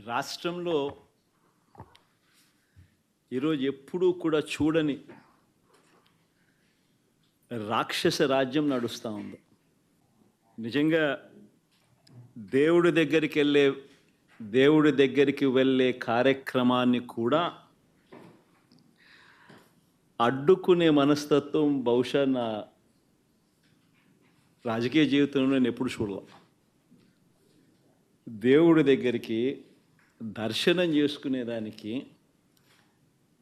రాష్ట్రంలో ఈరోజు ఎప్పుడూ కూడా చూడని రాక్షస రాజ్యం నడుస్తూ ఉంది. నిజంగా దేవుడి దగ్గరికి వెళ్ళే కార్యక్రమాన్ని కూడా అడ్డుకునే మనస్తత్వం బహుశా నా రాజకీయ జీవితంలో నేను ఎప్పుడు చూడలే. దేవుడి దగ్గరికి దర్శనం చేసుకునేదానికి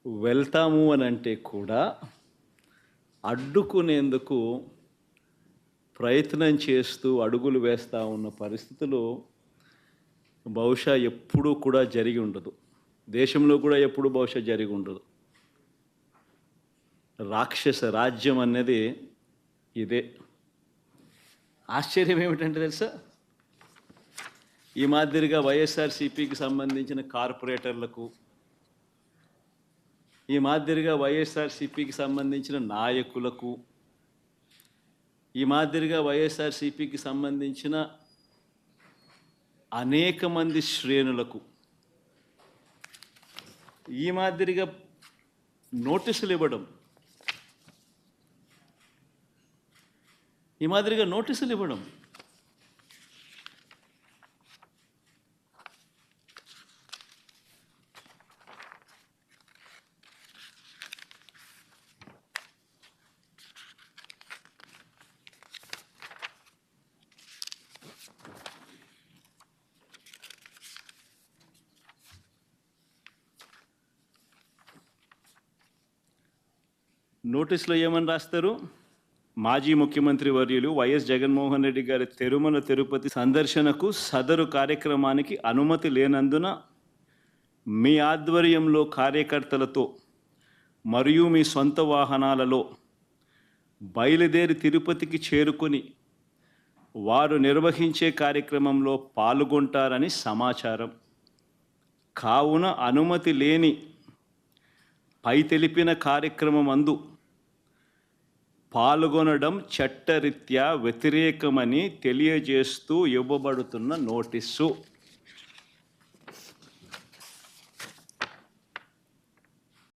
వెళ్తాము అని అంటే కూడా అడ్డుకునేందుకు ప్రయత్నం చేస్తూ అడుగులు వేస్తూ ఉన్న పరిస్థితులు బహుశా ఎప్పుడూ కూడా జరిగి ఉండదు. దేశంలో కూడా ఎప్పుడు బహుశా జరిగి ఉండదు. రాక్షస రాజ్యం అనేది ఇదే. ఆశ్చర్యం ఏమిటంటే తెలుసా, ఈ మాదిరిగా వైఎస్ఆర్సీపీకి సంబంధించిన కార్పొరేటర్లకు, ఈ మాదిరిగా వైఎస్ఆర్సీపీకి సంబంధించిన నాయకులకు, ఈ మాదిరిగా వైఎస్ఆర్సీపీకి సంబంధించిన అనేక మంది శ్రేణులకు ఈ మాదిరిగా నోటీసులు ఇవ్వడం, నోటీసులో ఏమని రాస్తారు? మాజీ ముఖ్యమంత్రి వర్యులు వైఎస్ జగన్మోహన్ రెడ్డి గారి తిరుమల తిరుపతి సందర్శనకు సదరు కార్యక్రమానికి అనుమతి లేనందున మీ ఆధ్వర్యంలో కార్యకర్తలతో మరియు మీ సొంత వాహనాలలో బయలుదేరి తిరుపతికి చేరుకొని వారు నిర్వహించే కార్యక్రమంలో పాల్గొంటారని సమాచారం. కావున అనుమతి లేని పై తెలిపిన కార్యక్రమమందు పాల్గొనడం చట్టరీత్యా వ్యతిరేకమని తెలియజేస్తూ ఇవ్వబడుతున్న నోటీసు.